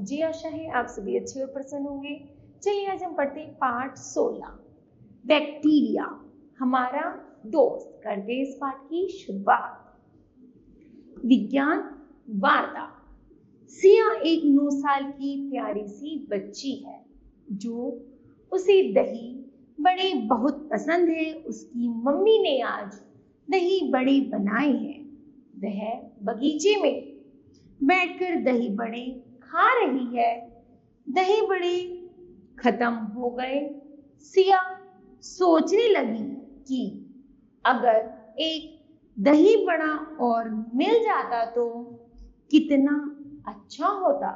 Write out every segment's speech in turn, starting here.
मुझे आशा है आप सभी अच्छे और प्रसन्न होंगे। चलिए आज हम पढ़ते हैं पाठ 16 बैक्टीरिया हमारा दोस्त। करते हैं इस पाठ की शुरुआत। विज्ञान वार्ता। सिया एक 9 साल की प्यारी सी बच्ची है जो उसे दही बड़े बहुत पसंद है। उसकी मम्मी ने आज दही बड़े बनाए हैं। वह बगीचे में बैठकर दही बड़े खा रही है। दही बड़े खत्म हो गए। सिया सोचने लगी कि अगर एक दही बड़ा और मिल जाता तो कितना अच्छा होता।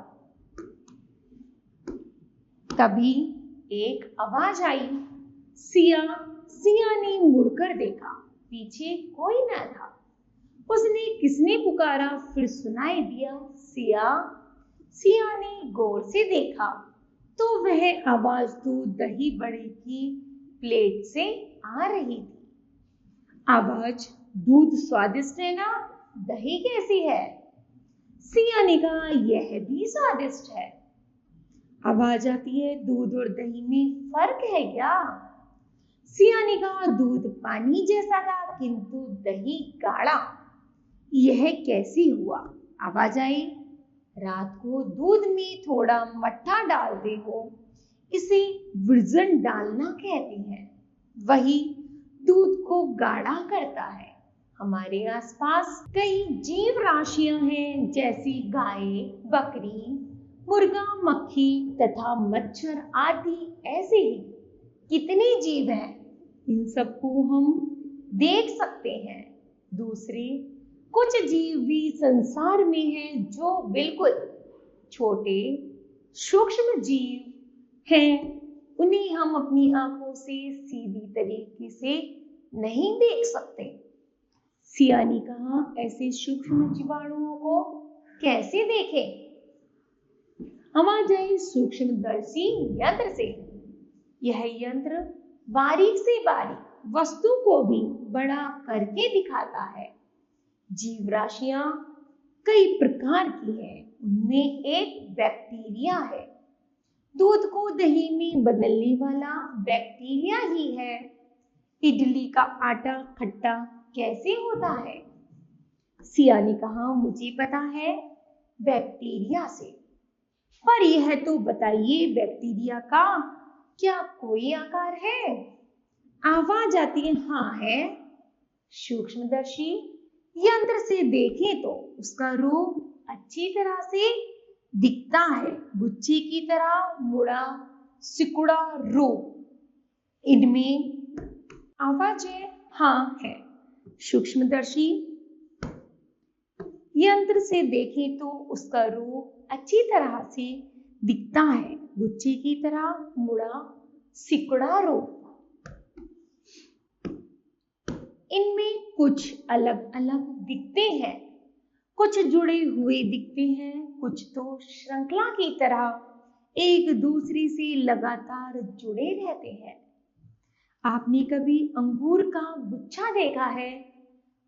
तभी एक आवाज आई। सिया ने मुड़कर देखा, पीछे कोई न था। उसने किसने पुकारा फिर सुनाई दिया, सिया ने गौर से देखा तो वह आवाज तो दही बड़े की प्लेट से आ रही थी। आवाज, दूध स्वादिष्ट है ना, दही कैसी है? सिया ने कहा, यह भी स्वादिष्ट है। आवाज आती है, दूध और दही में फर्क है क्या? सिया ने कहा, दूध पानी जैसा था किंतु दही गाढ़ा। यह कैसे हुआ? आवाज आई, रात को दूध में थोड़ा मट्ठा डालते हो, इसे विरजन डालना कहते हैं। वही दूध को गाढ़ा करता है। हमारे आसपास कई जीव राशियां हैं जैसी गाय, बकरी, मुर्गा, मक्खी तथा मच्छर आदि। ऐसे ही कितने जीव हैं, इन सबको हम देख सकते हैं। दूसरे कुछ जीव भी संसार में हैं जो बिल्कुल छोटे सूक्ष्म जीव हैं। उन्हें हम अपनी आंखों से सीधी तरीके से नहीं देख सकते। सिया ने कहा, ऐसे सूक्ष्म जीवाणुओं को कैसे देखें? आवाज आई सूक्ष्मदर्शी यंत्र से। यह यंत्र बारीक से बारीक वस्तु को भी बड़ा करके दिखाता है। जीव राशियां कई प्रकार की हैं, उनमें एक बैक्टीरिया है। दूध को दही में बदलने वाला बैक्टीरिया ही है। इडली का आटा खट्टा कैसे होता है? सिया ने कहा, मुझे पता है, बैक्टीरिया से। पर यह तो बताइए, बैक्टीरिया का क्या कोई आकार है? आवाज आती है, हाँ है। सूक्ष्मदर्शी यंत्र से देखें तो उसका रूप अच्छी तरह से दिखता है, गुच्छे की तरह मुड़ा सिकुड़ा रूप। इनमें आवाज है, हाँ है। सूक्ष्मदर्शी यंत्र से देखें तो उसका रूप अच्छी तरह से दिखता है, गुच्छे की तरह मुड़ा सिकुड़ा रूप। इनमें कुछ अलग अलग दिखते हैं, कुछ जुड़े हुए दिखते हैं, कुछ तो श्रृंखला की तरह एक दूसरे से लगातार जुड़े रहते हैं। आपने कभी अंगूर का गुच्छा देखा है?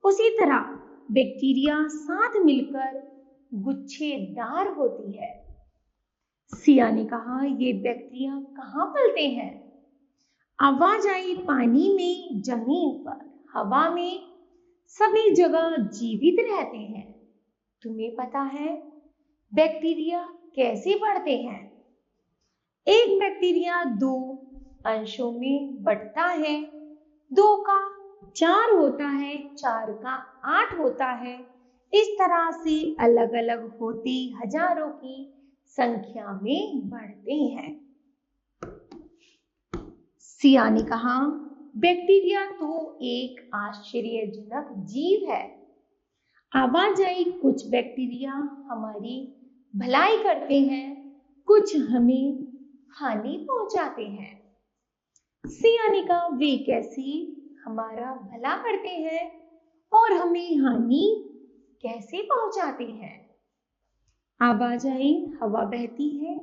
उसी तरह बैक्टीरिया साथ मिलकर गुच्छेदार होती है। सिया ने कहा, ये बैक्टीरिया कहाँ पलते हैं? आवाज आई, पानी में, जमीन पर, हवा में, सभी जगह जीवित रहते हैं। तुम्हें पता है बैक्टीरिया कैसे बढ़ते हैं? एक बैक्टीरिया 2 अंशों में बढ़ता है। 2 का 4 होता है, 4 का 8 होता है। इस तरह से अलग अलग होते हजारों की संख्या में बढ़ते हैं। सिया ने कहा, बैक्टीरिया तो एक आश्चर्यजनक जीव है। आवाज आई, कुछ बैक्टीरिया हमारी भलाई करते हैं, कुछ हमें हानि पहुंचाते हैं। सिया ने कहा, वे कैसे हमारा भला करते हैं और हमें हानि कैसे पहुंचाते हैं? आवाज आई, हवा बहती है,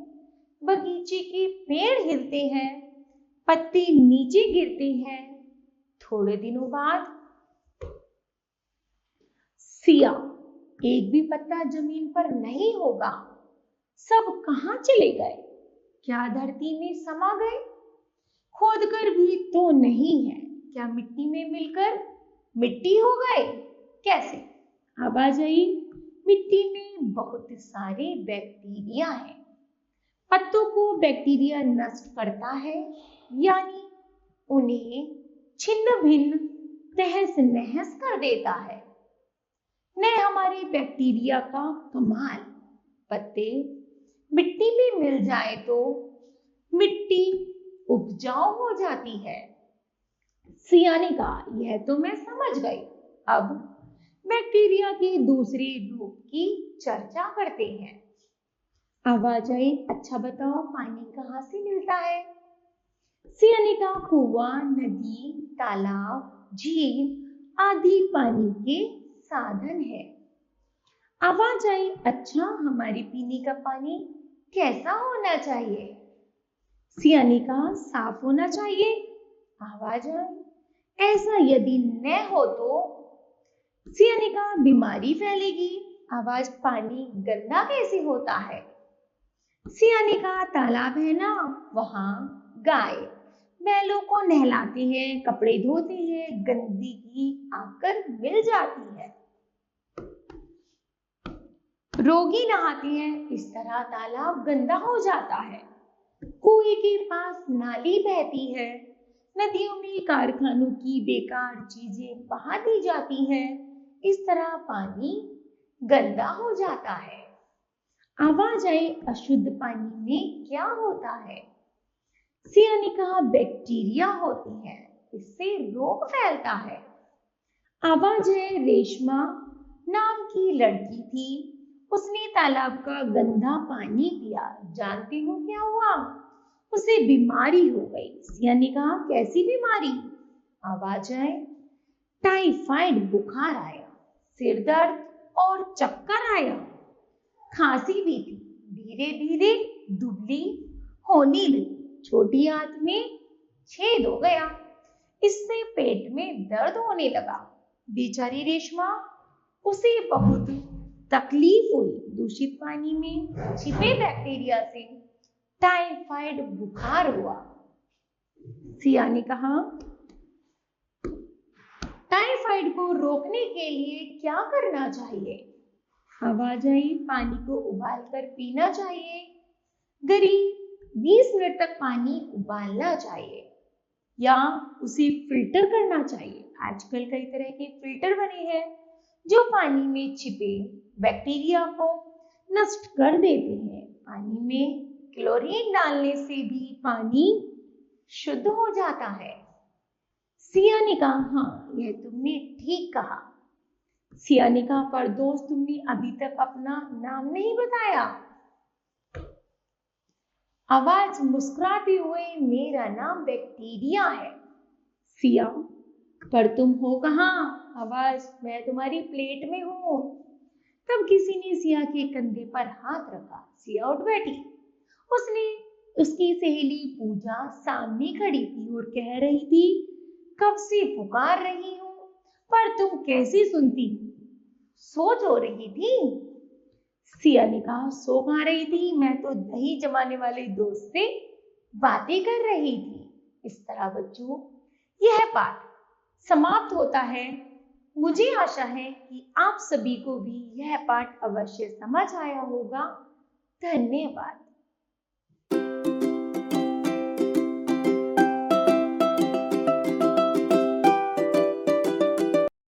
बगीचे के पेड़ हिलते हैं, पत्ते नीचे गिरते हैं। थोड़े दिनों बाद सिया, एक भी पत्ता जमीन पर नहीं होगा। सब कहाँ चले गए? क्या धरती में समा गए? खोद कर भी तो नहीं है, क्या मिट्टी में मिलकर मिट्टी हो गए? कैसे? आवाज आई, मिट्टी में बहुत सारे बैक्टीरिया हैं। पत्तों को बैक्टीरिया नष्ट करता है, यानी उन्हें छिन्न भिन्न तहस नहस कर देता है। न हमारे बैक्टीरिया का कमाल, पत्ते मिट्टी में मिल जाए तो मिट्टी उपजाऊ हो जाती है। सिया ने कहा, यह तो मैं समझ गई। अब बैक्टीरिया के दूसरे रूप की चर्चा करते हैं। आवाज आई, अच्छा बताओ पानी कहाँ से मिलता है? सिया ने कहा, कुआं, नदी, तालाब, झील आदि पानी के साधन है। आवाज आई, अच्छा हमारे पीने का पानी कैसा होना चाहिए? सिया ने कहा, साफ होना चाहिए। आवाज आई, ऐसा यदि न हो तो? सिया ने कहा, बीमारी फैलेगी। आवाज, पानी गंदा कैसे होता है? सिया ने कहा, तालाब है ना, वहां गाय बैलों को नहलाते हैं, कपड़े धोते हैं, गंदगी आकर मिल जाती है, रोगी नहाते हैं, इस तरह तालाब गंदा हो जाता है। कुएं के पास नाली बहती है, नदियों में कारखानों की बेकार चीजें बहा दी जाती हैं, इस तरह पानी गंदा हो जाता है। आवाज आई, अशुद्ध पानी में क्या होता है? सिया ने कहा, बैक्टीरिया होती है, इससे रोग फैलता है। आवाज है, रेशमा नाम की लड़की थी, उसने तालाब का गंदा पानी पिया, जानती हो क्या हुआ? उसे बीमारी हो गई। सिया ने कहा, कैसी बीमारी? आवाज आए, टाइफाइड बुखार आया, सिर दर्द और चक्कर आया, खांसी भी थी, धीरे धीरे दुबली होने लगी, छोटी आंत में छेद हो गया, इससे पेट में दर्द होने लगा। बेचारी रेशमा, उसे बहुत तकलीफ हुई, दूषित पानी में छिपे बैक्टीरिया से टाइफाइड बुखार हुआ। सिया ने कहा, टाइफाइड को रोकने के लिए क्या करना चाहिए? आवाज आई, पानी को उबालकर पीना चाहिए, करीब 20 मिनट तक पानी उबालना चाहिए या उसे फिल्टर करना चाहिए। आजकल कई तरह के फिल्टर बने हैं जो पानी में छिपे बैक्टीरिया को नष्ट कर देते हैं। पानी में क्लोरीन डालने से भी पानी शुद्ध हो जाता है। सिया ने कहा, हाँ यह तुमने ठीक कहा। सिया ने कहा, पर दोस्त तुमने अभी तक अपना नाम नहीं बताया। आवाज मुस्कुराते हुए, मेरा नाम बैक्टीरिया है। सिया, पर तुम हो कहाँ? आवाज, मैं तुम्हारी प्लेट में हूं। तब किसी ने सिया के कंधे पर हाथ रखा, सिया उठ बैठी। उसकी सहेली पूजा सामने खड़ी थी और कह रही थी, कब से पुकार रही हूं पर तुम कैसे सुनती? सो जो रही थी? सिया ने कहा, सो कहाँ रही थी, मैं तो दही जमाने वाले दोस्त से बातें कर रही थी। इस तरह बच्चों यह पाठ समाप्त होता है। मुझे आशा है कि आप सभी को भी यह पाठ अवश्य समझ आया होगा। धन्यवाद।